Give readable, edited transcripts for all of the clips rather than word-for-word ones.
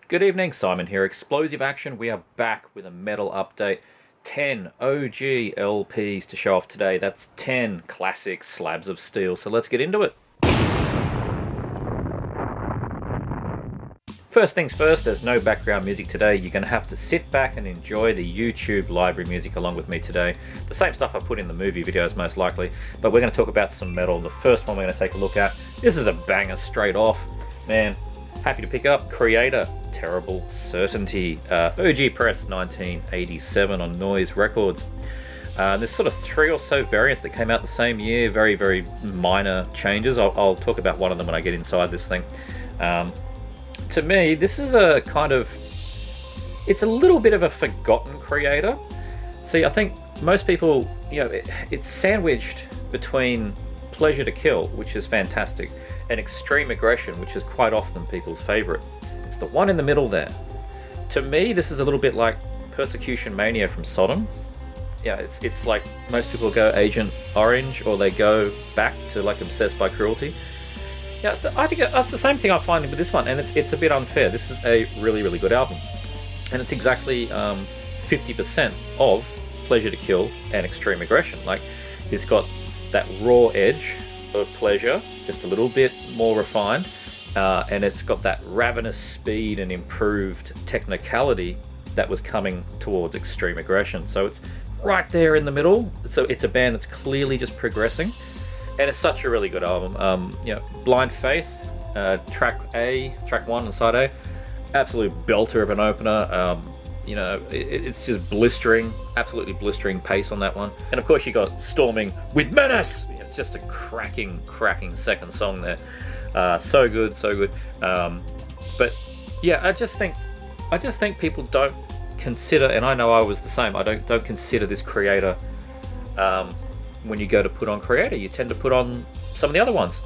Good evening, Simon here. Explosive Action. We are back with a metal update. 10 OG LPs to show off today. That's 10 classic slabs of steel. So let's get into it. First things first, there's no background music today. You're going to have to sit back and enjoy the YouTube library music along with me today. The same stuff I put in the movie videos most likely, but we're going to talk about some metal. The first one we're going to take a look at, this is a banger straight off. Man, happy to pick up Creator, Terrible Certainty, OG Press 1987 on Noise Records. There's sort of 3 or so variants that came out the same year, very, very minor changes. I'll talk about one of them when I get inside this thing. To me, this is a kind of, it's a little bit of a forgotten Creator. See, I think most people, it's sandwiched between Pleasure to Kill, which is fantastic, and Extreme Aggression, which is quite often people's favorite. It's the one in the middle there. To me, this is a little bit like Persecution Mania from Sodom. Yeah, it's like most people go Agent Orange, or they go back to like Obsessed by Cruelty. Yeah, I think that's the same thing I find with this one, and it's a bit unfair. This is a really, really good album, and it's exactly 50% of Pleasure to Kill and Extreme Aggression. Like, it's got that raw edge of Pleasure, just a little bit more refined, and it's got that ravenous speed and improved technicality that was coming towards Extreme Aggression. So it's right there in the middle. So it's a band that's clearly just progressing, and it's such a really good album. Blind Faith, track 1 and side A, absolute belter of an opener. It's just blistering, absolutely blistering pace on that one. And of course you got Storming with Menace. It's just a cracking second song there. So good. But yeah, I just think people don't consider, and I know I was the same, I don't consider this Creator. When you go to put on Creator, you tend to put on some of the other ones.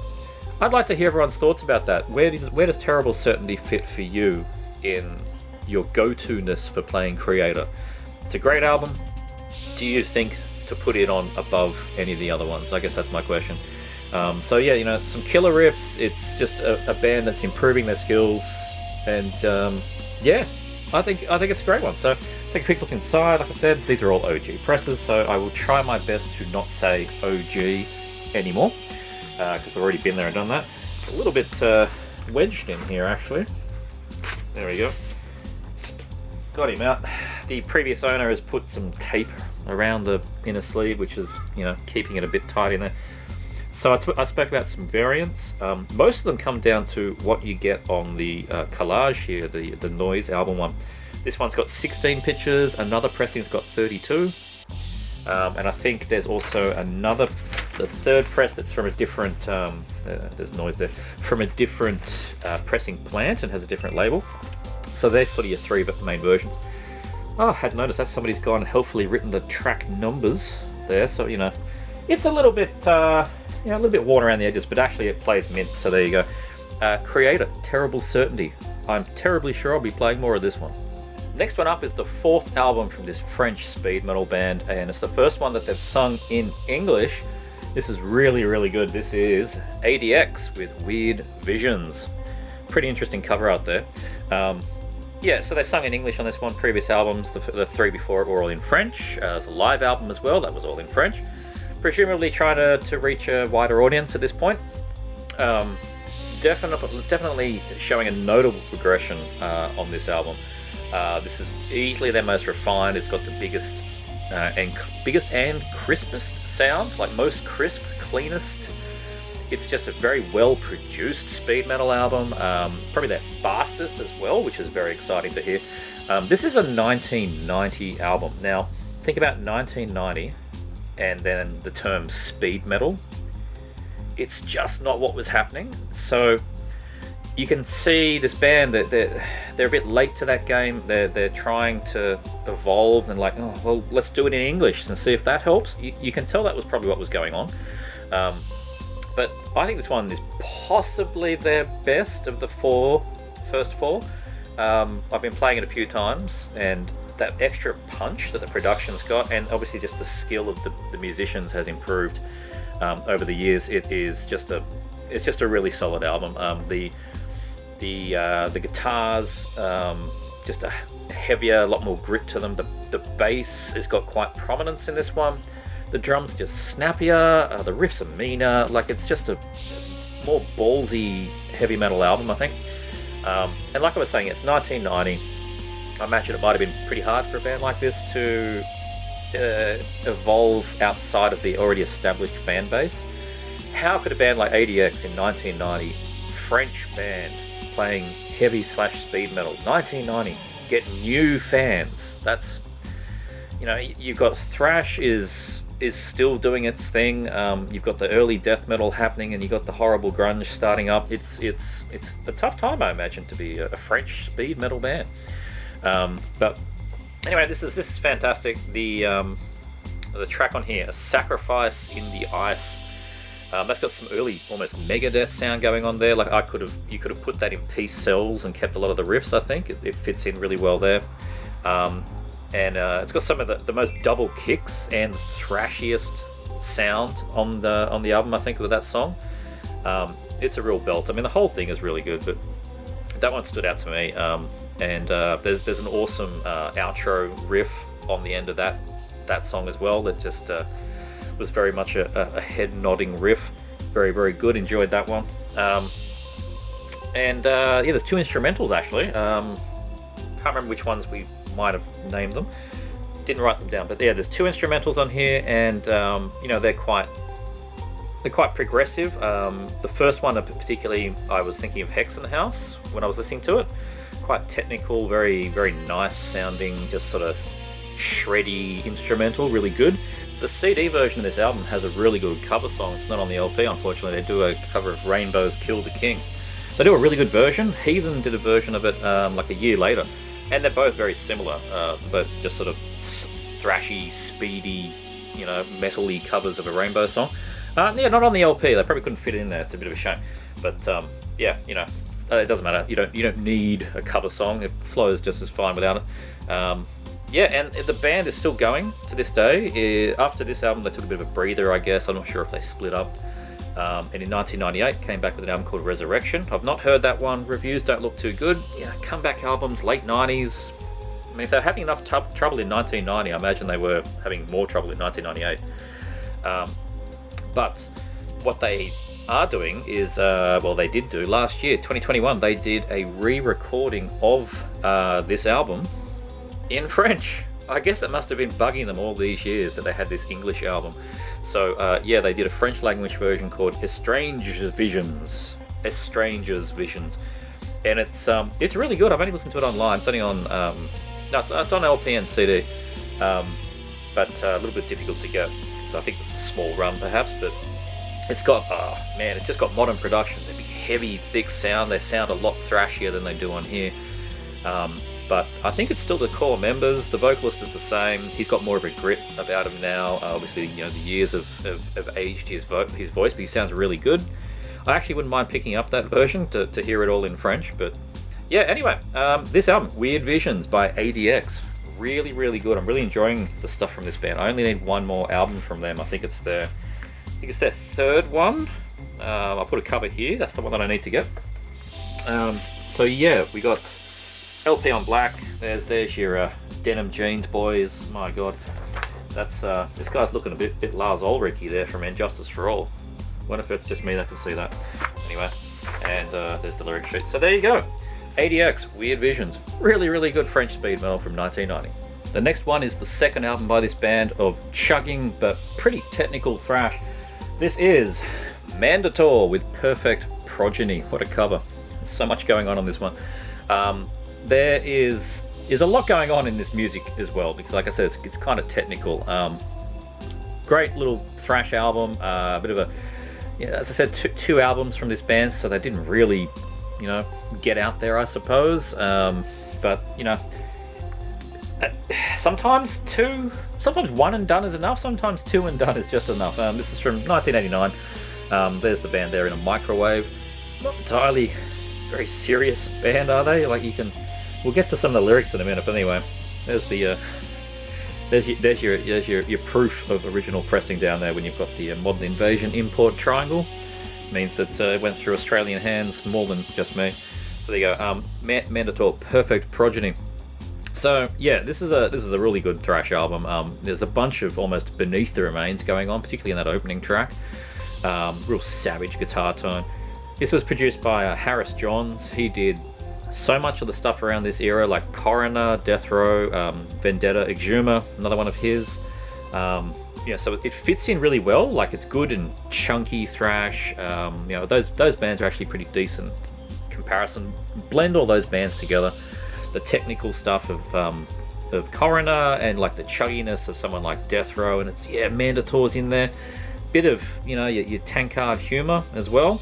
I'd like to hear everyone's thoughts about that. Where does Terrible Certainty fit for you in your go-to-ness for playing Creator? It's a great album. Do you think to put it on above any of the other ones? I guess that's my question. Some killer riffs. It's just a band that's improving their skills, and I think it's a great one. So take a quick look inside. Like I said, these are all OG presses, so I will try my best to not say OG anymore, because we've already been there and done that. A little bit wedged in here, actually. There we go. Got him out. The previous owner has put some tape around the inner sleeve, which is, keeping it a bit tight in there. So I spoke about some variants. Most of them come down to what you get on the collage here, the Noise album one. This one's got 16 pictures, another pressing's got 32. And I think there's also the third press that's from a different, there's noise there, from a different pressing plant and has a different label. So there's sort of your 3 main versions. Oh, I had noticed that somebody's gone and helpfully written the track numbers there. So, it's a little bit, a little bit worn around the edges, but actually it plays mint. So there you go. Creator, Terrible Certainty. I'm terribly sure I'll be playing more of this one. Next one up is the 4th album from this French speed metal band, and it's the first one that they've sung in English. This is really, really good. This is ADX with Weird Visions. Pretty interesting cover out there. So they sung in English on this one. Previous albums, the 3 before it, were all in French. It's a live album as well, that was all in French. Presumably trying to reach a wider audience at this point. Definitely showing a notable progression on this album. This is easily their most refined. It's got the biggest and crispest sound, like most crisp, cleanest. It's just a very well-produced speed metal album, probably their fastest as well, which is very exciting to hear. This is a 1990 album. Now, think about 1990 and then the term speed metal. It's just not what was happening. So you can see this band that they're a bit late to that game. They're trying to evolve and let's do it in English and see if that helps. You can tell that was probably what was going on. But I think this one is possibly their best of the first four. I've been playing it a few times, and that extra punch that the production's got, and obviously just the skill of the musicians has improved over the years. It's just a really solid album. The guitars, just a heavier, a lot more grit to them. The bass has got quite prominence in this one. The drums are just snappier. The riffs are meaner. Like, it's just a more ballsy heavy metal album, I think. And like I was saying, it's 1990. I imagine it might have been pretty hard for a band like this to evolve outside of the already established fan base. How could a band like ADX in 1990, French band playing heavy / speed metal, 1990, get new fans? That's, you know, you've got Thrash is still doing its thing. You've got the early death metal happening, and you've got the horrible grunge starting up. It's a tough time, I imagine, to be a French speed metal band. But anyway, this is fantastic. The track on here, A Sacrifice in the Ice. That's got some early, almost Megadeth sound going on there. Like, you could have put that in Peace Cells and kept a lot of the riffs. I think it fits in really well there. And it's got some of the most double kicks and thrashiest sound on the album, I think, with that song. It's a real belt. I mean, the whole thing is really good, but that one stood out to me. And there's an awesome outro riff on the end of that song as well that just was very much a head nodding riff. Very, very good. Enjoyed that one. And there's 2 instrumentals actually. Can't remember which ones we might have named them. Didn't write them down, but yeah, there's 2 instrumentals on here, and they're quite progressive. The first one particularly, I was thinking of Hexenhaus when I was listening to it. Quite technical, very, very nice sounding, just sort of shreddy instrumental, really good. The CD version of this album has a really good cover song. It's not on the LP, unfortunately. They do a cover of Rainbow's Kill the King. They do a really good version. Heathen did a version of it like a year later, and they're both very similar. Both just sort of thrashy, speedy, metal-y covers of a Rainbow song. Not on the LP. They probably couldn't fit it in there. It's a bit of a shame. But it doesn't matter. You don't need a cover song. It flows just as fine without it. And the band is still going to this day. After this album, they took a bit of a breather, I guess. I'm not sure if they split up. And in 1998, came back with an album called Resurrection. I've not heard that one. Reviews don't look too good. Yeah, comeback albums, late 90s. I mean, if they're having enough trouble in 1990, I imagine they were having more trouble in 1998. But what they are doing is, they did do last year, 2021, they did a re-recording of this album in French. I guess it must have been bugging them all these years that they had this English album. So they did a French language version called Estrange's Visions, and it's really good. I've only listened to it online. It's only on it's on LP and CD, but a little bit difficult to get. So I think it was a small run perhaps, but it's got it's just got modern production. They big, heavy, thick sound. They sound a lot thrashier than they do on here. But I think it's still the core members. The vocalist is the same. He's got more of a grit about him now. Obviously, the years have aged his voice, but he sounds really good. I actually wouldn't mind picking up that version to hear it all in French. But yeah, anyway, this album, Weird Visions by ADX, really, really good. I'm really enjoying the stuff from this band. I only need one more album from them. I think it's their third one. I'll put a cover here. That's the one that I need to get. We got LP on black. There's your denim jeans, boys. My God, that's this guy's looking a bit Lars Ulrich there from Injustice for All. Wonder if it's just me that can see that. Anyway, and there's the lyric sheet. So there you go. ADX, Weird Visions. Really, really good French speed metal from 1990. The next one is the second album by this band of chugging but pretty technical thrash. This is Mandator with Perfect Progeny. What a cover. There's so much going on this one. There is a lot going on in this music as well, because like I said, it's kind of technical. Great little thrash album. A bit of a, as I said, two albums from this band, so they didn't really, get out there, I suppose. But sometimes one and done is enough. Sometimes two and done is just enough. This is from 1989. There's the band there in a microwave. Not entirely very serious band, are they? We'll get to some of the lyrics in a minute, but anyway, there's your proof of original pressing down there when you've got the Modern Invasion import triangle. It means that it went through Australian hands more than just me. So there you go. Mandator, Perfect Progeny. So yeah, this is a really good thrash album. There's a bunch of almost Beneath the Remains going on, particularly in that opening track. Real savage guitar tone. This was produced by Harris Johns. He did so much of the stuff around this era, like Coroner, Death Row, Vendetta, Exuma, another one of his. Yeah, so it fits in really well. Like, it's good and chunky thrash. Those bands are actually pretty decent comparison. Blend all those bands together. The technical stuff of Coroner and like the chugginess of someone like Death Row, and it's Mandator's in there. Bit of your tankard humor as well.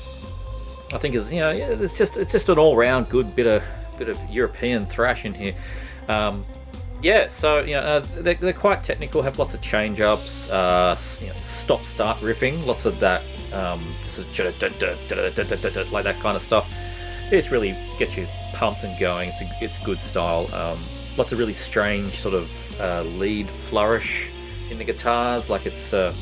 I think it's just an all round good bit of European thrash in here. So they're quite technical, have lots of change ups, stop start riffing, lots of that, like that kind of stuff. This really gets you pumped and going. It's good style. Lots of really strange sort of lead flourish in the guitars, like it's all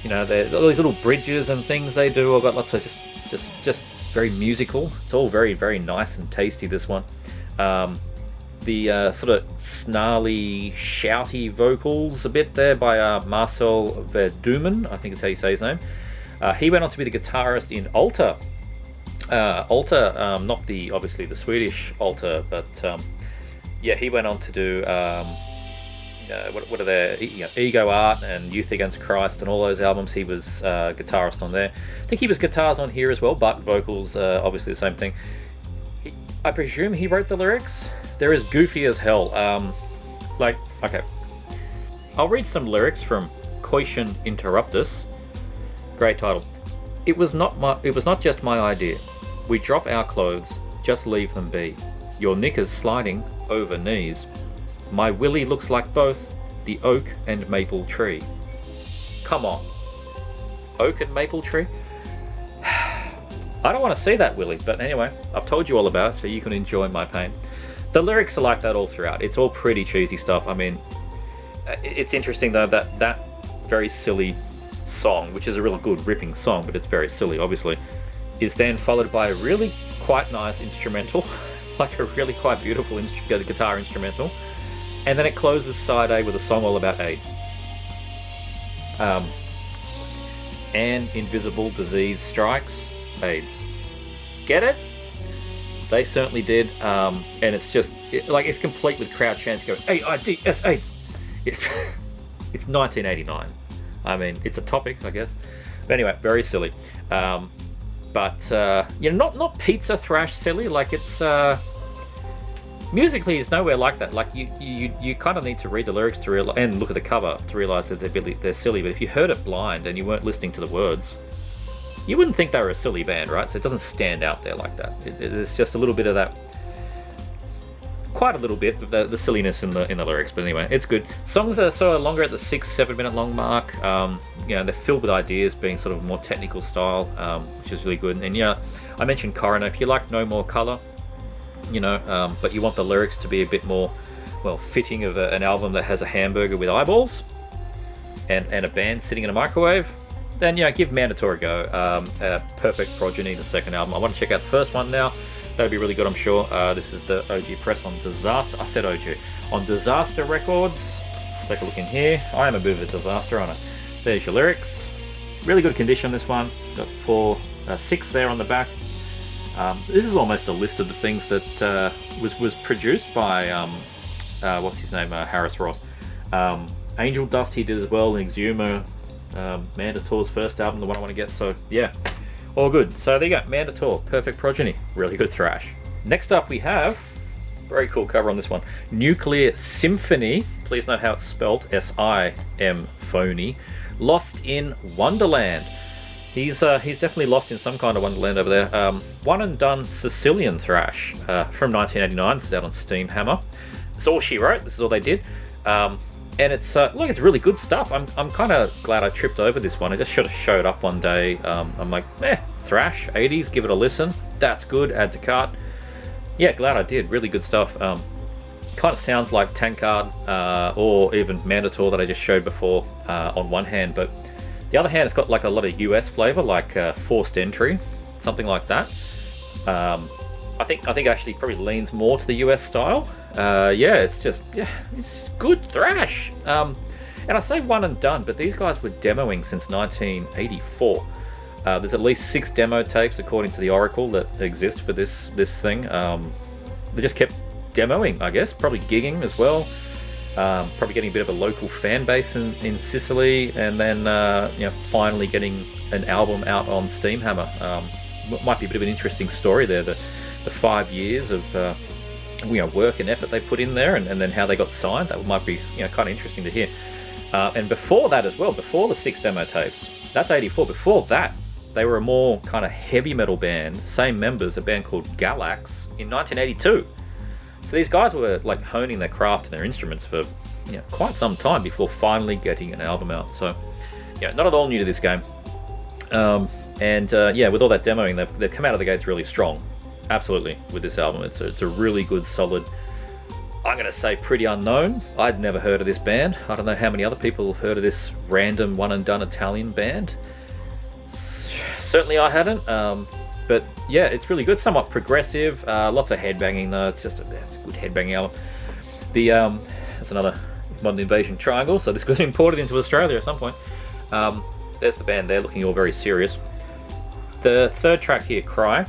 these little bridges and things they do. I've got lots of just very musical. It's all very, very nice and tasty, this one. The sort of snarly, shouty vocals a bit there by Marcel Verdumen, I think is how you say his name. He went on to be the guitarist in Alter. Alter, not obviously the Swedish Alter, but he went on to do what are their Ego Art and Youth Against Christ and all those albums. He was guitarist on there. I think he was guitars on here as well, but vocals obviously the same thing. I presume he wrote the lyrics. They're as goofy as hell. Okay, I'll read some lyrics from Coition Interruptus. Great title. It was not just my idea. We drop our clothes, just leave them be. Your knickers sliding over knees. My willy looks like both the oak and maple tree. Come on. Oak and maple tree? I don't want to see that, Willie, but anyway, I've told you all about it so you can enjoy my pain. The lyrics are like that all throughout. It's all pretty cheesy stuff. I mean, it's interesting though that very silly song, which is a really good ripping song, but it's very silly, obviously, is then followed by a really quite nice instrumental, like a really quite beautiful guitar instrumental, and then it closes side A with a song all about AIDS. An invisible disease strikes AIDS. Get it? They certainly did, and it's just it's complete with crowd chants going AIDS, AIDS. It's 1989. I mean, it's a topic, I guess. But anyway, very silly. Not pizza thrash silly. Like, it's musically, it's nowhere like that. Like, you kind of need to read the lyrics to realize, and look at the cover to realize that they're silly. But if you heard it blind and you weren't listening to the words, you wouldn't think they were a silly band, right? So it doesn't stand out there like that. There's just a little bit of that, quite a little bit of the silliness in the lyrics. But anyway, it's good. Songs are sort of longer at the 6-7 minute long mark. They're filled with ideas, being sort of more technical style, which is really good. And I mentioned Coroner. If you like No More Color, but you want the lyrics to be a bit more, fitting of an album that has a hamburger with eyeballs and a band sitting in a microwave, then give Mandator a go. Perfect Progeny, the second album. I want to check out the first one now. That'll be really good, I'm sure. This is the OG press on Disaster. I said OG. On Disaster Records. Take a look in here. I am a bit of a disaster on it. There's your lyrics. Really good condition, this one. Got 6 there on the back. This is almost a list of the things that was produced by what's his name, Harris Ross. Angel Dust he did as well, and Exuma, Mandator's first album, the one I want to get. So yeah, all good. So there you go, Mandator, Perfect Progeny, really good thrash. Next up we have, very cool cover on this one, Nuclear Symphony. Please note how it's spelled, S-I-M phony. Lost in Wonderland. He's definitely lost in some kind of wonderland over there. One and done Sicilian thrash from 1989. This is out on Steam Hammer. It's all she wrote. This is all they did. And it's it's really good stuff. I'm kind of glad I tripped over this one. I just should have showed up one day. I'm like, thrash 80s. Give it a listen. That's good. Add to cart. Yeah, glad I did. Really good stuff. Kind of sounds like Tankard or even Mandator that I just showed before on one hand, but the other hand, it's got like a lot of US flavor, like Forced Entry, something like that. I think actually probably leans more to the US style. Yeah, it's good thrash. And I say one and done, but these guys were demoing since 1984. There's at least 6 demo tapes, according to the Oracle, that exist for this thing. They just kept demoing, I guess, probably gigging as well. Probably getting a bit of a local fan base in Sicily, and then finally getting an album out on Steamhammer. Might be a bit of an interesting story there. The 5 years of work and effort they put in there, and then how they got signed. That might be kind of interesting to hear. And before that as well, before the 6 demo tapes, that's 84. Before that, they were a more kind of heavy metal band, same members, a band called Galax in 1982. So these guys were like honing their craft and their instruments for quite some time before finally getting an album out. So not at all new to this game. With all that demoing, they've come out of the gates really strong. Absolutely, with this album. It's a really good, solid, I'm going to say pretty unknown. I'd never heard of this band. I don't know how many other people have heard of this random one-and-done Italian band. Certainly I hadn't. But yeah, it's really good. Somewhat progressive. Lots of headbanging though. It's a good headbanging album. That's another Modern Invasion triangle. So this got imported into Australia at some point. There's the band there, looking all very serious. The third track here, Cry.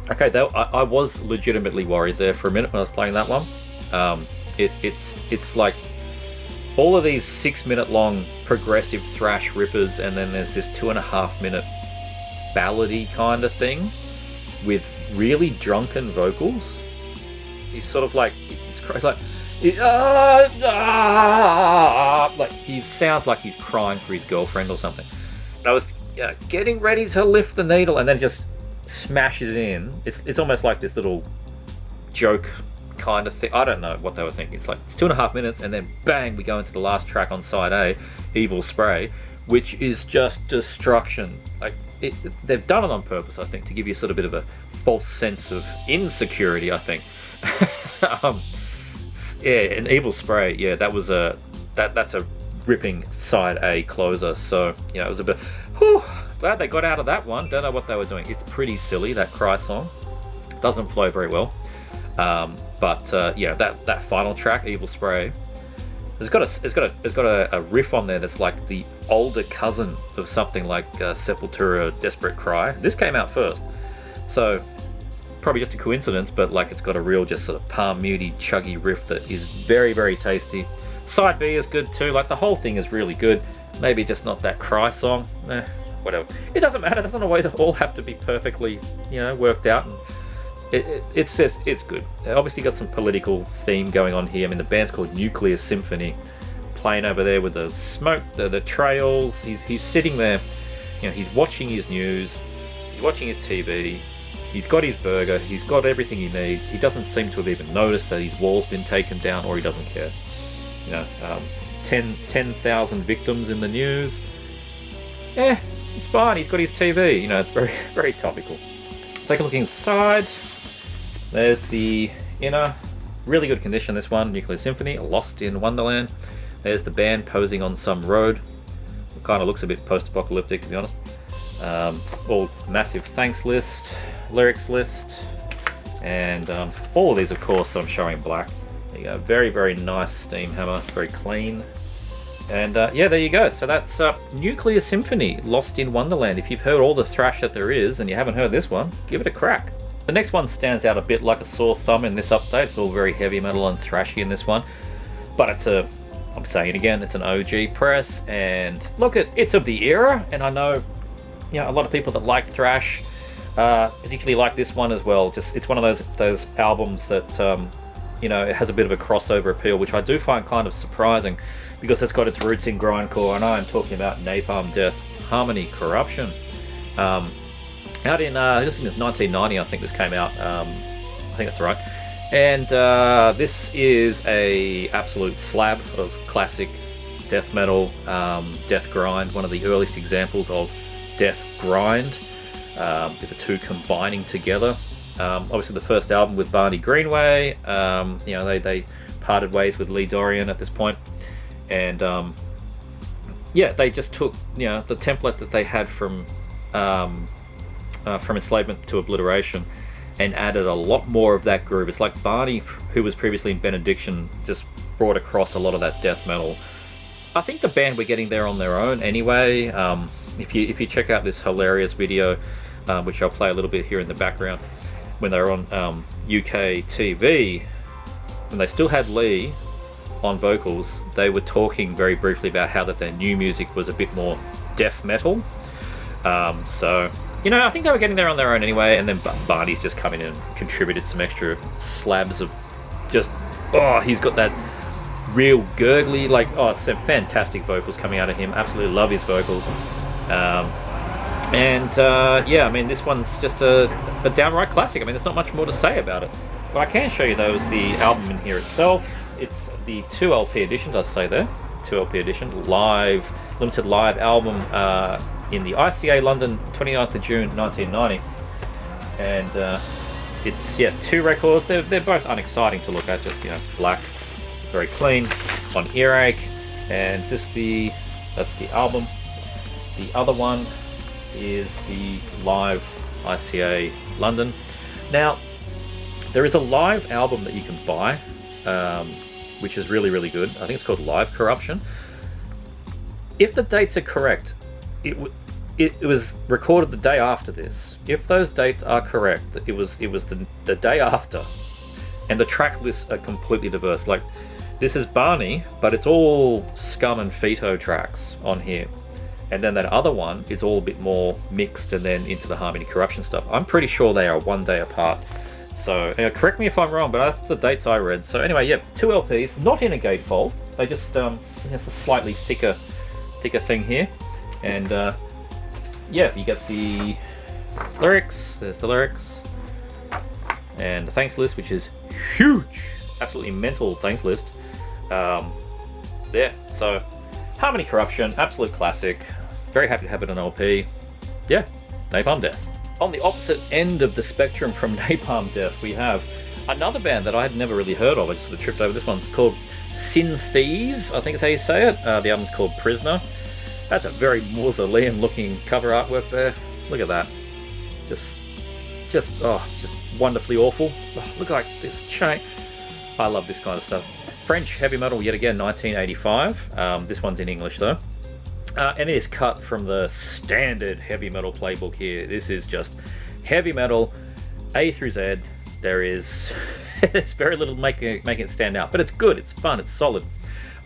Okay, I was legitimately worried there for a minute when I was playing that one. It's like all of these 6-minute long progressive thrash rippers, and then there's this 2.5-minute ballady kind of thing with really drunken vocals. He's sort of like he sounds like he's crying for his girlfriend or something. And I was getting ready to lift the needle, and then just smashes in. It's almost like this little joke kind of thing. I don't know what they were thinking. It's 2.5 minutes, and then bang, we go into the last track on side A, Evil Spray, which is just destruction. They've done it on purpose, I think, to give you sort of a bit of a false sense of insecurity, I think. An Evil Spray, that's a ripping side A closer. So it was a bit glad they got out of that one. Don't know what they were doing. It's pretty silly, that Cry song. Doesn't flow very well. But that final track, Evil Spray, it's got a riff on there that's like the older cousin of something like Sepultura, Desperate Cry. This came out first, so probably just a coincidence, but it's got a real just sort of palm muty, chuggy riff that is very, very tasty. Side B is good too. The whole thing is really good. Maybe just not that Cry song. Whatever. It doesn't matter. It doesn't always all have to be perfectly, worked out. And it's good. Obviously got some political theme going on here. I mean, the band's called Nuclear Symphony, playing over there with the smoke, the trails. He's sitting there, he's watching his news, he's watching his TV, he's got his burger, he's got everything he needs. He doesn't seem to have even noticed that his wall's been taken down, or he doesn't care. 10,000 victims in the news. It's fine. He's got his TV. It's very, very topical. Take a look inside. There's the inner, really good condition, this one, Nuclear Symphony, Lost in Wonderland. There's the band posing on some road. It kind of looks a bit post-apocalyptic, to be honest. All massive thanks list, lyrics list, and all of these, of course, I'm showing black. There you go, very, very nice Steamhammer, very clean. And there you go. So that's Nuclear Symphony, Lost in Wonderland. If you've heard all the thrash that there is and you haven't heard this one, give it a crack. The next one stands out a bit like a sore thumb in this update. It's all very heavy metal and thrashy in this one. But I'm saying it again, it's an OG press. And look, it's of the era. And I know a lot of people that like thrash, particularly like this one as well. Just it's one of those albums that it has a bit of a crossover appeal, which I do find kind of surprising, because it's got its roots in grindcore, and I am talking about Napalm Death, Harmony Corruption. Out in, I just think it's 1990, I think this came out. I think that's right. And this is a absolute slab of classic death metal, death grind, one of the earliest examples of death grind, with the two combining together. Obviously the first album with Barney Greenway, they parted ways with Lee Dorian at this point. And they just took the template that they had from Enslavement to Obliteration, and added a lot more of that groove. It's like Barney, who was previously in Benediction, just brought across a lot of that death metal. I think the band were getting there on their own anyway. If you check out this hilarious video, which I'll play a little bit here in the background, when they were on UK TV, when they still had Lee on vocals, they were talking very briefly about how that their new music was a bit more death metal. So, you know, I think they were getting there on their own anyway, and then Barney's just come in and contributed some extra slabs of just, he's got that real gurgly, like, some fantastic vocals coming out of him. Absolutely love his vocals. Yeah, I mean, this one's just a downright classic. I mean, there's not much more to say about it. What I can show you, though, is the album in here itself. It's the 2 LP edition, does say there. 2 LP edition, live, limited live album in the ICA London, 29th of June 1990. And it's, 2 records. They're both unexciting to look at, just, black, very clean, on earache. And it's just that's the album. The other one is the live ICA London. Now, there is a live album that you can buy, which is really, really good. I think it's called Live Corruption. If the dates are correct, it was recorded the day after this. If those dates are correct, it was the day after, and the track lists are completely diverse. Like, this is Barney, but it's all Scum and Fito tracks on here. And then that other one is all a bit more mixed and then into the Harmony Corruption stuff. I'm pretty sure they are one day apart. So, correct me if I'm wrong, but that's the dates I read. So anyway, 2 LPs, not in a gatefold. They just a slightly thicker thing here. And you get the lyrics. There's the lyrics. And the thanks list, which is huge. Absolutely mental thanks list. So Harmony Corruption, absolute classic. Very happy to have it on LP. Yeah, Napalm Death. On the opposite end of the spectrum from Napalm Death, we have another band that I had never really heard of. I just sort of tripped over. This one's called Synthes, I think is how you say it. The album's called Prisoner. That's a very mausoleum-looking cover artwork there. Look at that. It's just wonderfully awful. Look like this chain. I love this kind of stuff. French heavy metal, yet again, 1985. This one's in English, though. And it is cut from the standard heavy metal playbook here. This is just heavy metal, A through Z. There is there's very little making it stand out, but it's good, it's fun, it's solid.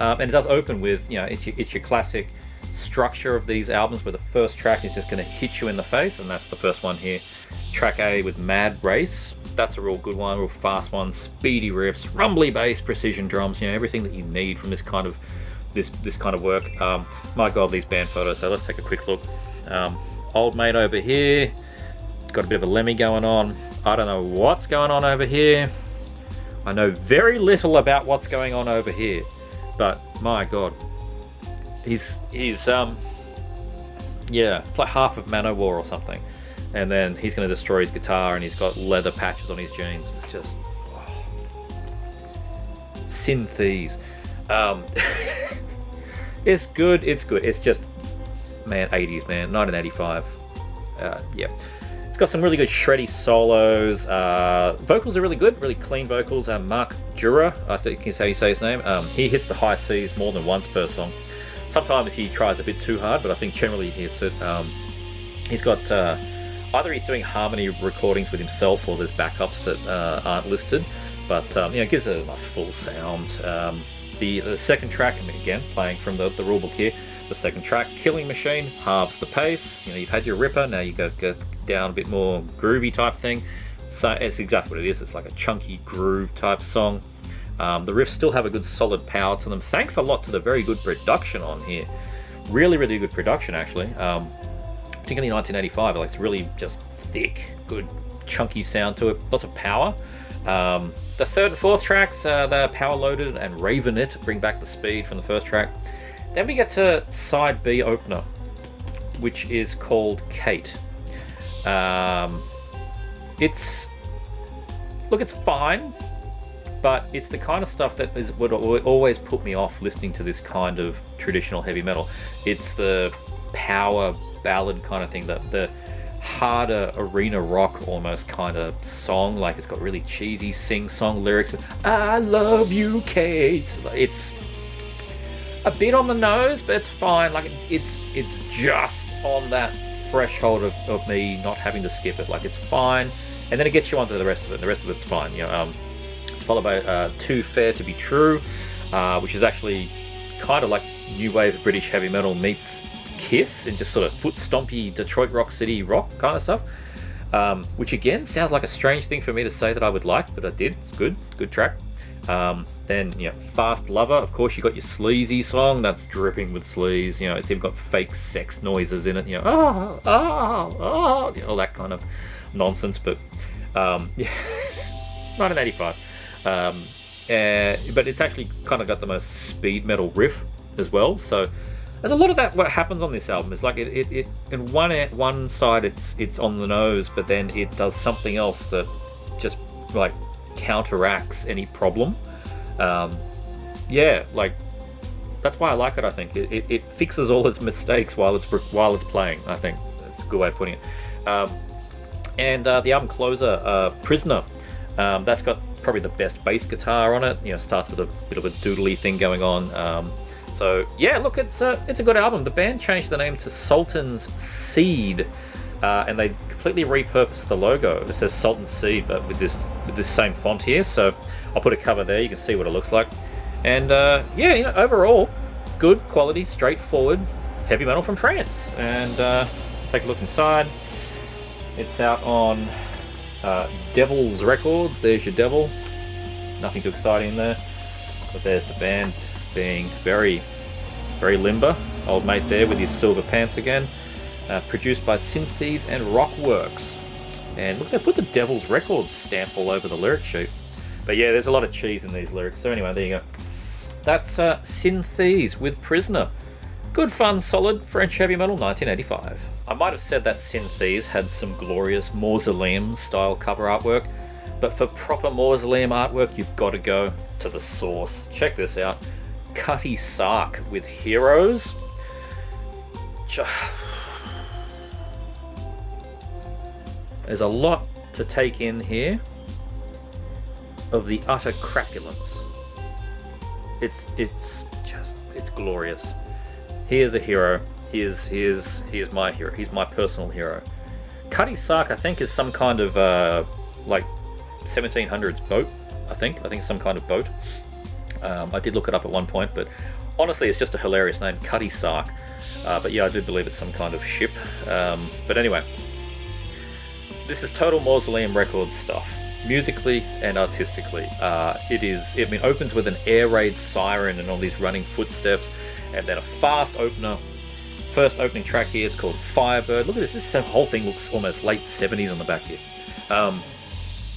And it does open with, it's your classic structure of these albums where the first track is just going to hit you in the face, and that's the first one here. Track A with Mad Race. That's a real good one, real fast one, speedy riffs, rumbly bass, precision drums, everything that you need from this kind of work. My god, these band photos. So let's take a quick look. Old mate over here, got a bit of a Lemmy going on. I don't know what's going on over here. I know very little about what's going on over here, but my god, he's it's like half of Manowar or something. And then he's going to destroy his guitar, and he's got leather patches on his jeans. It's just Synthes. It's good. It's just, man, 80s, man, 1985. It's got some really good shreddy solos. Vocals are really good, really clean vocals. Mark Jura, I think is how you say his name. He hits the high C's more than once per song. Sometimes he tries a bit too hard, but I think generally he hits it. He's got either he's doing harmony recordings with himself, or there's backups that aren't listed. But it gives it a nice full sound. The second track, again, playing from the rulebook here, the second track, Killing Machine, halves the pace. You've had your ripper, now you got to go down a bit more groovy type thing. So it's exactly what it is. It's like a chunky groove type song. The riffs still have a good solid power to them. Thanks a lot to the very good production on here. Really, really good production, actually. Particularly 1985, like, it's really just thick, good chunky sound to it. Lots of power. The third and fourth tracks, they're power loaded and Raven It, bring back the speed from the first track. Then we get to side B opener, which is called Kate. It's fine, but it's the kind of stuff that would always put me off listening to this kind of traditional heavy metal. It's the power ballad kind of thing, the harder arena rock almost kind of song. Like, it's got really cheesy sing-song lyrics. I love you, Kate. It's a bit on the nose, but it's fine. Like, it's just on that threshold of me not having to skip it. Like, it's fine, and then it gets you onto the rest of it, and the rest of it's fine. It's followed by Too Fair to Be True, which is actually kind of like new wave British heavy metal meets Kiss, and just sort of foot stompy Detroit rock city rock kind of stuff, which again sounds like a strange thing for me to say that I would like, but I did. It's good track. Then Fast Lover, of course. You got your sleazy song that's dripping with sleaze. It's even got fake sex noises in it. All that kind of nonsense. But 1985. But it's actually kind of got the most speed metal riff as well. So there's a lot of that. What happens on this album is like it in one side it's on the nose, but then it does something else that just like counteracts any problem. Like that's why I like it. I think it fixes all its mistakes while it's playing. I think that's a good way of putting it. And the album closer, Prisoner, that's got probably the best bass guitar on it. Starts with a bit of a doodly thing going on. So yeah, look, it's a good album. The band changed the name to Sultan's Seed, and they completely repurposed the logo. It says Sultan Seed, but with this same font here. So I'll put a cover there. You can see what it looks like. And overall, good quality, straightforward heavy metal from France. And take a look inside. It's out on Devil's Records. There's your Devil. Nothing too exciting there. But there's the band being very, very limber. Old mate there with his silver pants again. Produced by Synthes and Rockworks. And look, they put the Devil's Records stamp all over the lyric sheet. But yeah, there's a lot of cheese in these lyrics. So anyway, there you go. That's Synthes with Prisoner. Good fun, solid French heavy metal, 1985. I might have said that Synthes had some glorious Mausoleum style cover artwork, but for proper Mausoleum artwork, you've got to go to the source. Check this out. Cutty Sark with Heroes. There's a lot to take in here of the utter crapulence. It's glorious. Here's a hero. Here's my hero. He's my personal hero. Cutty Sark, I think, is some kind of like 1700s boat. I think it's some kind of boat. I did look it up at one point, but honestly, it's just a hilarious name, Cutty Sark. But yeah, I do believe it's some kind of ship. But anyway, this is total Mausoleum Records stuff, musically and artistically. It opens with an air raid siren and all these running footsteps, and then a fast opener. First opening track here is called Firebird. Look at this. This whole thing looks almost late 70s on the back here.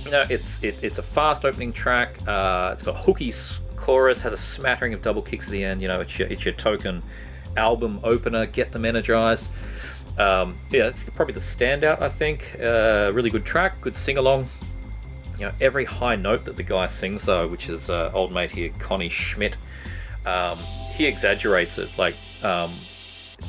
It's a fast opening track. It's got hooky chorus, has a smattering of double kicks at the end. It's your token album opener. Get them energized. It's probably the standout, I think. Really good track, good sing along. Every high note that the guy sings, though, which is old mate here, Connie Schmidt, he exaggerates it. Like,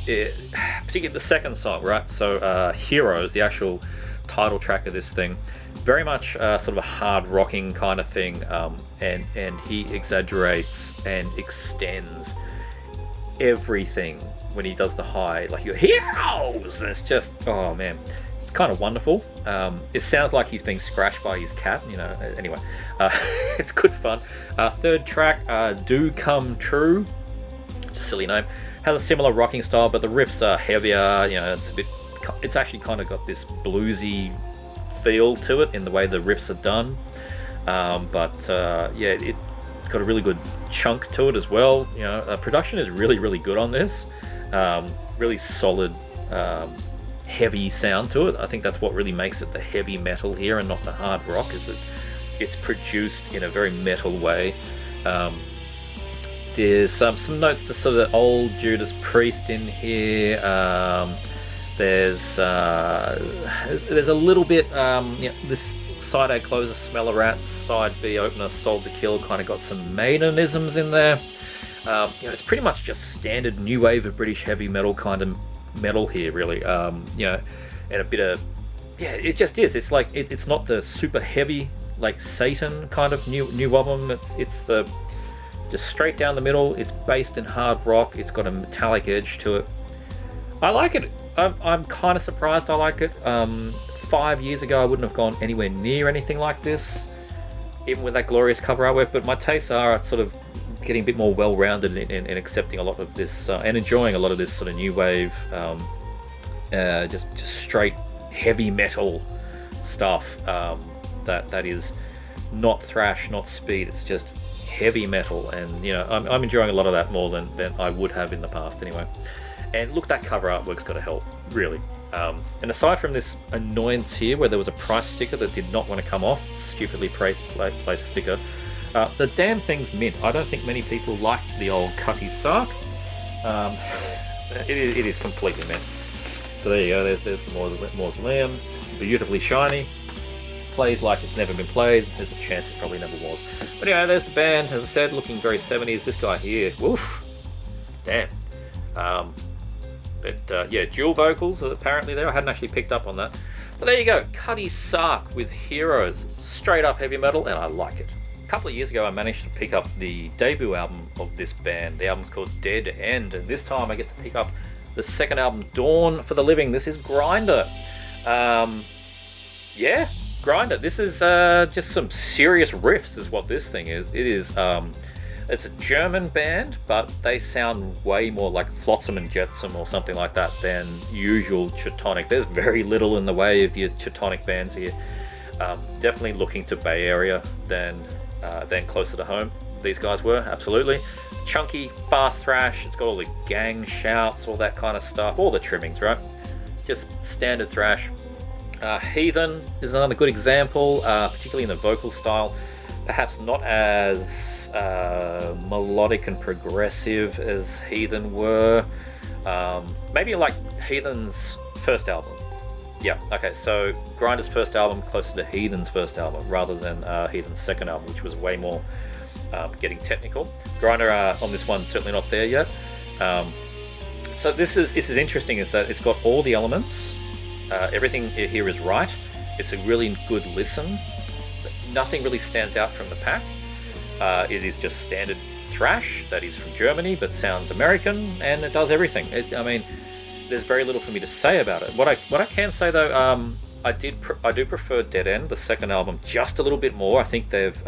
particularly the second song, right? So, Heroes, the actual title track of this thing, very much sort of a hard rocking kind of thing, and he exaggerates and extends everything when he does the high, like your heroes, and it's just, oh man, it's kind of wonderful. It sounds like he's being scratched by his cat, anyway. It's good fun. Third track, Do Come True, silly name, has a similar rocking style, but the riffs are heavier. It's actually kind of got this bluesy feel to it in the way the riffs are done. It's got a really good chunk to it as well. Production is really, really good on this. Really solid, heavy sound to it. I think that's what really makes it the heavy metal here and not the hard rock, is that it's produced in a very metal way. There's some notes to sort of old Judas Priest in here. There's a little bit, this side A closer, Smell a Rat, side B opener, Sold to Kill, kind of got some Maidenisms in there. It's pretty much just standard new wave of British heavy metal kind of metal here, really. and a bit of, yeah, it just is. It's like it's not the super heavy like Satan kind of new album. It's the just straight down the middle. It's based in hard rock. It's got a metallic edge to it. I like it. I'm kind of surprised I like it. 5 years ago I wouldn't have gone anywhere near anything like this, even with that glorious cover artwork, but my tastes are sort of getting a bit more well-rounded in accepting a lot of this and enjoying a lot of this sort of new wave, just straight heavy metal stuff that is not thrash, not speed. It's just heavy metal, and you know, I'm enjoying a lot of that more than I would have in the past anyway. And look, that cover artwork's got to help, really. And aside from this annoyance here where there was a price sticker that did not want to come off, stupidly placed sticker, the damn thing's mint. I don't think many people liked the old Cutty Sark. It is completely mint. So there you go, there's the mausoleum. It's beautifully shiny. Plays like it's never been played. There's a chance it probably never was. But anyway, there's the band, as I said, looking very 70s. This guy here, woof, damn. Yeah, dual vocals apparently there. I hadn't actually picked up on that. But there you go, Cutty Sark with Heroes. Straight up heavy metal, and I like it. A couple of years ago I managed to pick up the debut album of this band. The album's called Dead End, and this time I get to pick up the second album, Dawn for the Living. This is Grinder. Yeah, Grinder. This is just some serious riffs is what this thing is. It is... It's a German band, but they sound way more like Flotsam and Jetsam or something like that than usual Teutonic. There's very little in the way of your Teutonic bands here. Definitely looking to Bay Area than closer to home. These guys were, absolutely. Chunky, fast thrash. It's got all the gang shouts, all that kind of stuff, all the trimmings, right? Just standard thrash. Heathen is another good example, particularly in the vocal style. Perhaps not as melodic and progressive as Heathen were. Maybe like Heathen's first album. Yeah, okay, so Grinder's first album closer to Heathen's first album rather than Heathen's second album, which was way more getting technical. Grinder on this one certainly not there yet. So this is interesting, is that it's got all the elements. Everything here is right. It's a really good listen. Nothing really stands out from the pack. It is just standard thrash that is from Germany but sounds American, and it does everything. I mean, there's very little for me to say about it. What I can say though, I do prefer Dead End, the second album, just a little bit more. I think they've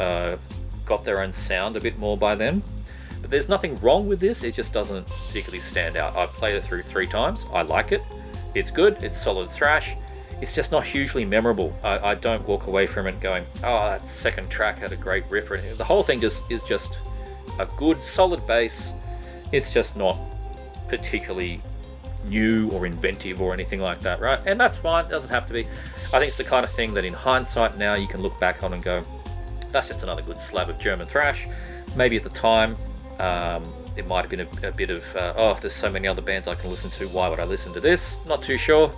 got their own sound a bit more by then. But there's nothing wrong with this. It just doesn't particularly stand out. I've played it through 3 times. I like it. It's good. It's solid thrash. It's just not hugely memorable. I don't walk away from it going, oh, that second track had a great riff or anything. The whole thing is just a good, solid bass. It's just not particularly new or inventive or anything like that, right? And that's fine. It doesn't have to be. I think it's the kind of thing that in hindsight now you can look back on and go, that's just another good slab of German thrash. Maybe at the time, it might have been a bit of, oh, there's so many other bands I can listen to. Why would I listen to this? Not too sure.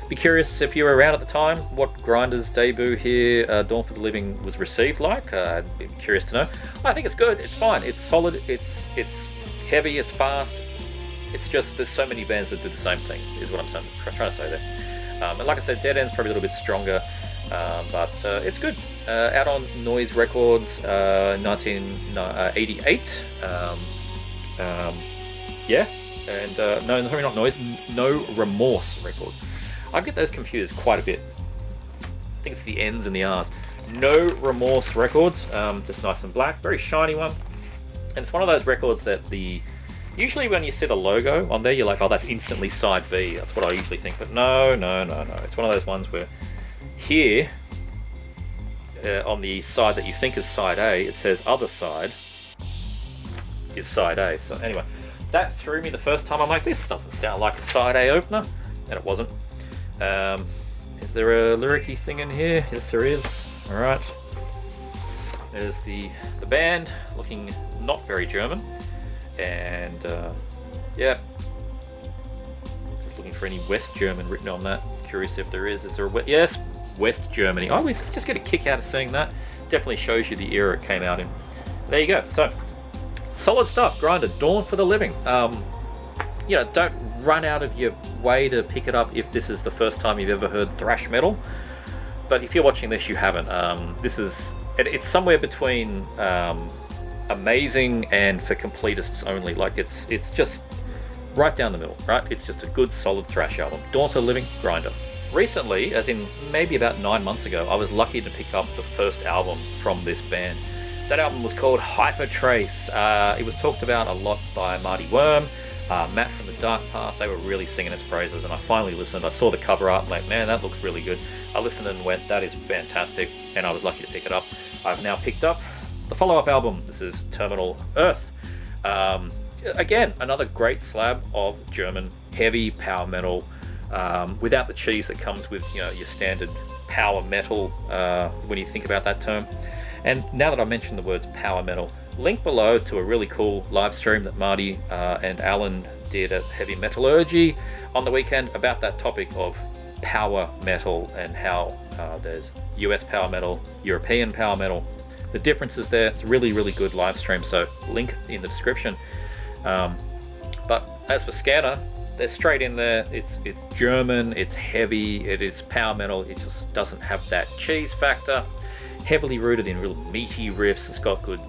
Be curious if you were around at the time what Grinder's debut here, Dawn for the Living, was received like. I'd be curious to know. I think it's good. It's fine. It's solid. It's heavy. It's fast. It's just there's so many bands that do the same thing, is what I'm trying to say there. And like I said, Dead End's probably a little bit stronger, but it's good. Out on Noise Records, 1988. Yeah, and no, sorry, not Noise. No Remorse Records. I get those confused quite a bit. I think it's the N's and the R's. No Remorse Records, just nice and black, very shiny one. And it's one of those records that usually when you see the logo on there, you're like, oh, that's instantly side B. That's what I usually think. But no. It's one of those ones where here, on the side that you think is side A, it says other side is side A. So anyway, that threw me the first time. I'm like, this doesn't sound like a side A opener. And it wasn't. Is there a lyric-y thing in here? Yes, there is. Alright. There's the band, looking not very German. And, yeah. Just looking for any West German written on that. Curious if there is. Is there a... Yes, West Germany. I always just get a kick out of seeing that. Definitely shows you the era it came out in. There you go. So, solid stuff. Grinder, Dawn for the Living. You know, don't run out of your way to pick it up if this is the first time you've ever heard thrash metal. But if you're watching this, you haven't. It's somewhere between amazing and for completists only. Like it's just right down the middle, right? It's just a good solid thrash album. Dawn of the Living, Grinder. Recently, as in maybe about 9 months ago, I was lucky to pick up the first album from this band. That album was called Hypertrace. It was talked about a lot by Marty Worm, Matt from The Dark Path. They were really singing its praises, and I finally listened. I saw the cover art, like, man, that looks really good. I listened and went, that is fantastic, and I was lucky to pick it up. I've now picked up the follow-up album. This is Terminal Earth. Again, another great slab of German heavy power metal, without the cheese that comes with, you know, your standard power metal when you think about that term. And now that I mentioned the words power metal, link below to a really cool live stream that Marty and Alan did at Heavy Metallurgy on the weekend about that topic of power metal and how there's US power metal, European power metal, the differences there. It's a really, really good live stream, so link in the description. But as for Scanner, they're straight in there. It's German, it's heavy, it is power metal. It just doesn't have that cheese factor. Heavily rooted in real meaty riffs. It's got good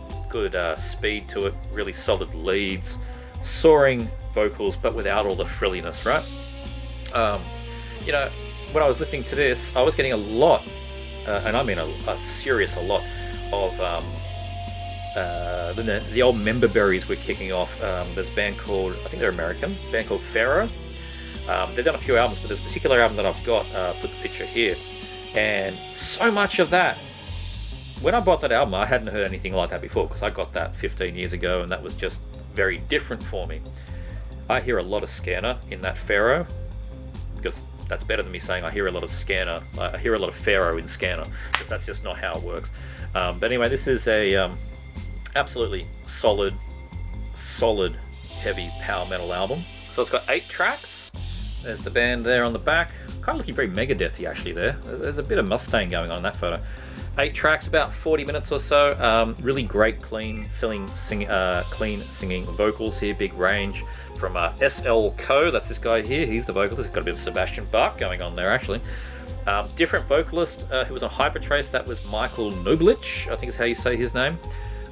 speed to it, really solid leads, soaring vocals, but without all the frilliness, right? You know, when I was listening to this, I was getting a lot, and I mean a serious lot of the old member berries were kicking off. There's a band called, I think they're American, a band called Pharaoh. They've done a few albums, but there's a particular album that I've got, put the picture here, and so much of that. When I bought that album, I hadn't heard anything like that before, because I got that 15 years ago, and that was just very different for me. I hear a lot of Scanner in that Pharaoh, because that's better than me saying I hear a lot of Scanner. I hear a lot of Pharaoh in Scanner, because that's just not how it works. But anyway, this is a absolutely solid heavy power metal album. So it's got 8 tracks. There's the band there on the back. Kind of looking very Megadethy actually there. There's a bit of Mustaine going on in that photo. 8 tracks, about 40 minutes or so. Really great, clean singing vocals here. Big range from SL Co. That's this guy here. He's the vocalist. He's got a bit of Sebastian Bach going on there actually. Different vocalist who was on Hypertrace. That was Michael Noblich, I think is how you say his name.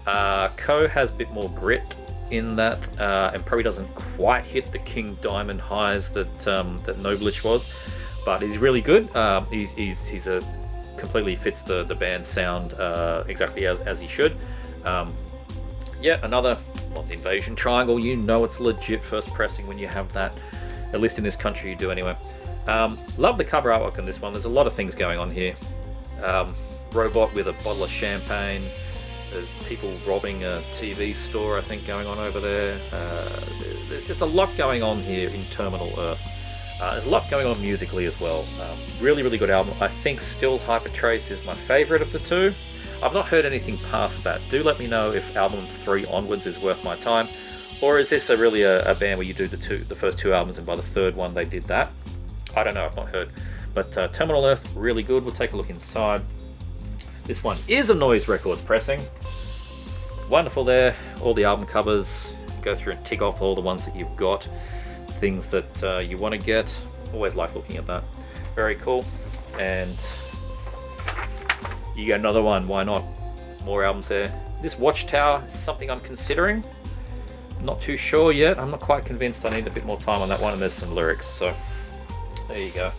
Co has a bit more grit in that, and probably doesn't quite hit the King Diamond highs that Noblich was, but he's really good. He's a completely fits the band sound exactly as he should. Yet another, well, the Invasion Triangle. You know it's legit first pressing when you have that. At least in this country you do anyway. Love the cover artwork on this one. There's a lot of things going on here. Robot with a bottle of champagne. There's people robbing a TV store, I think, going on over there. There's just a lot going on here in Terminal Earth. There's a lot going on musically as well. Really, really good album. I think still Hypertrace is my favourite of the two. I've not heard anything past that. Do let me know if album 3 onwards is worth my time, or is this really a band where you do the first 2 albums and by the 3rd one they did that? I don't know. I've not heard. But Terminal Earth, really good. We'll take a look inside. This one is a Noise Records pressing. Wonderful there. All the album covers. Go through and tick off all the ones that you've got. Things that you want to get. Always like looking at that. Very cool. And you get another one. Why not? More albums there. This Watchtower is something I'm considering. Not too sure yet. I'm not quite convinced. I need a bit more time on that one. And there's some lyrics. So there you go.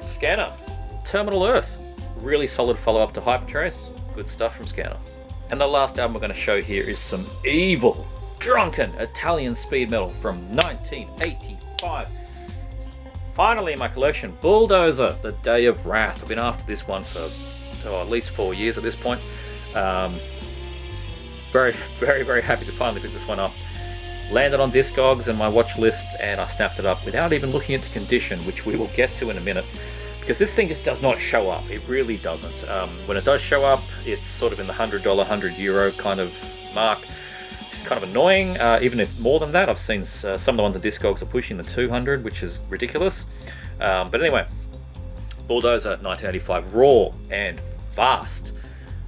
Scanner. Terminal Earth. Really solid follow-up to Hypertrace. Good stuff from Scanner. And the last album we're going to show here is some evil, drunken Italian speed metal from 1985. Finally in my collection, Bulldozer, The Day of Wrath. I've been after this one for at least 4 years at this point. Very, very, very happy to finally pick this one up. Landed on Discogs and my watch list, and I snapped it up without even looking at the condition, which we will get to in a minute. Because this thing just does not show up. It really doesn't. When it does show up, it's sort of in the $100, €100 kind of mark. It's kind of annoying. Even if more than that, I've seen some of the ones at Discogs are pushing the 200, which is ridiculous. But anyway, Bulldozer 1985, raw and fast.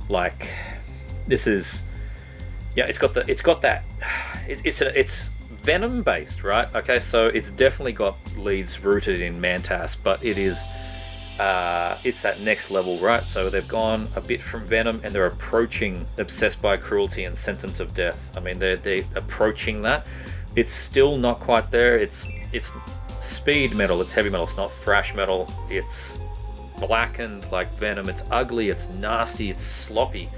Like, this is, yeah, it's got that. It's Venom based, right? Okay, so it's definitely got leads rooted in Mantas, but it is it's that next level, right? So they've gone a bit from Venom and they're approaching Obsessed by Cruelty and Sentence of Death. I mean, they're approaching that. It's still not quite there. It's speed metal, it's heavy metal, it's not thrash metal. It's blackened like Venom. It's ugly, it's nasty, it's sloppy,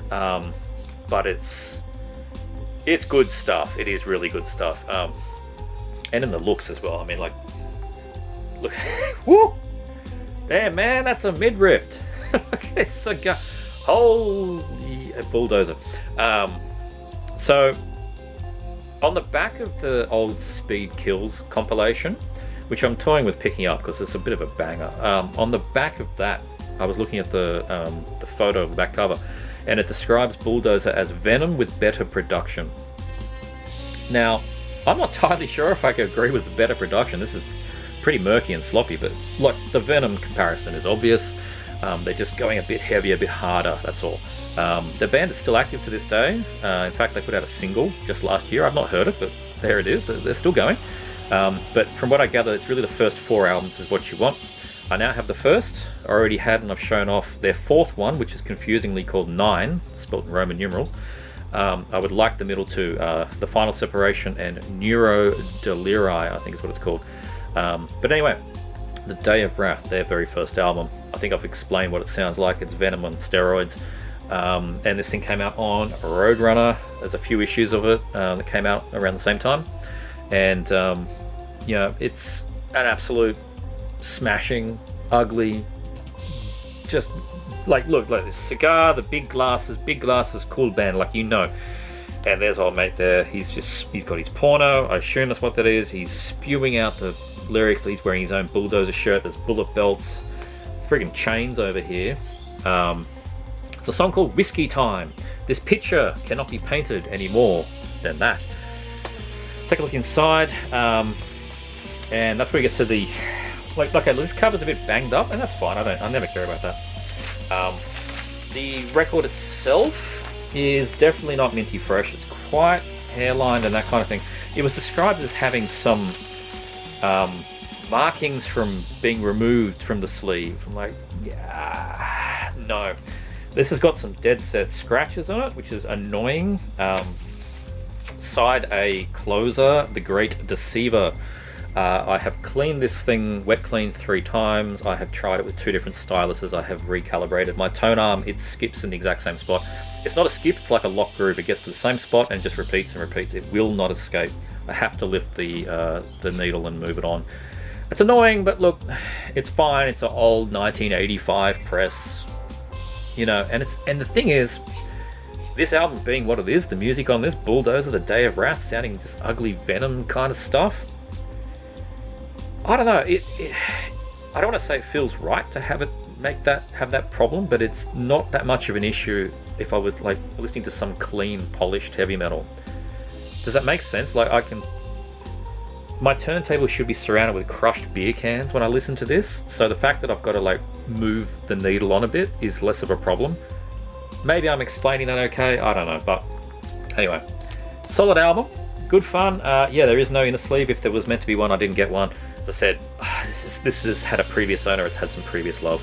but it's good stuff. It is really good stuff, and in the looks as well. I mean, like, look, woo, damn man, that's a midriff. Look at this guy, holy bulldozer. So on the back of the old Speed Kills compilation, which I'm toying with picking up because it's a bit of a banger, on the back of that, I was looking at the photo of the back cover, and it describes Bulldozer as Venom with better production. Now, I'm not entirely sure if I can agree with the better production. This is pretty murky and sloppy, but like, the Venom comparison is obvious. They're just going a bit heavier, a bit harder, that's all. The band is still active to this day. In fact, they put out a single just last year. I've not heard it, but there it is. They're still going. But from what I gather, it's really the first 4 albums is what you want. I now have the first. I already had, and I've shown off their 4th one, which is confusingly called 9, spelled in Roman numerals. I would like the middle two, The Final Separation and Neuro Deliri, I think is what it's called. But anyway, The Day of Wrath, their very first album. I think I've explained what it sounds like. It's Venom on steroids. And this thing came out on Roadrunner. There's a few issues of it that came out around the same time. And, you know, it's an absolute smashing, ugly, just like, look, like this cigar, the big glasses, cool band, like, you know. And there's old mate there. He's got his porno. I assume that's what that is. He's spewing out the lyrics. He's wearing his own Bulldozer shirt. There's bullet belts, friggin' chains over here. It's a song called Whiskey Time. This picture cannot be painted any more than that. Take a look inside, and that's where we get to the, like, okay, this cover's a bit banged up, and that's fine. I never care about that. The record itself is definitely not minty fresh. It's quite hairlined and that kind of thing. It was described as having some markings from being removed from the sleeve. I'm like, yeah, no. This has got some dead set scratches on it, which is annoying. Side A closer, The Great Deceiver. I have cleaned this thing, wet cleaned 3 times. I have tried it with 2 different styluses. I have recalibrated my tone arm. It skips in the exact same spot. It's not a skip, it's like a lock groove. It gets to the same spot and just repeats and repeats. It will not escape. I have to lift the needle and move it on. It's annoying, but look, it's fine. It's an old 1985 press, you know. And the thing is, this album being what it is, the music on this, Bulldozer, The Day of Wrath, sounding just ugly Venom kind of stuff. I don't know. I don't want to say it feels right to have that problem, but it's not that much of an issue if I was like listening to some clean, polished heavy metal. Does that make sense? Like, my turntable should be surrounded with crushed beer cans when I listen to this, so the fact that I've got to like move the needle on a bit is less of a problem. Maybe I'm explaining that okay, I don't know, but anyway, solid album, good fun. Yeah, there is no inner sleeve. If there was meant to be one, I didn't get one. As I said, this has had a previous owner, it's had some previous love,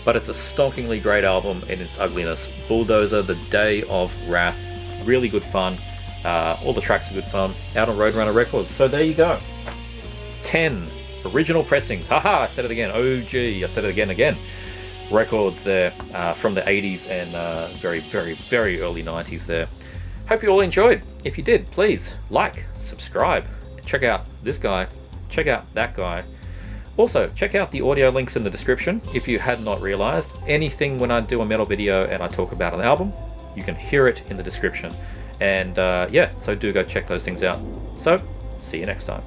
but it's a stonkingly great album in its ugliness. Bulldozer, The Day of Wrath, really good fun. All the tracks are good fun, out on Roadrunner Records. So there you go, 10 original pressings, haha, I said it again, OG, I said it again, records there from the 80s and very, very, very early 90s there. Hope you all enjoyed. If you did, please like, subscribe, check out this guy, check out that guy. Also, check out the audio links in the description. If you had not realized, anything when I do a metal video and I talk about an album, you can hear it in the description. And yeah, so do go check those things out. So, see you next time.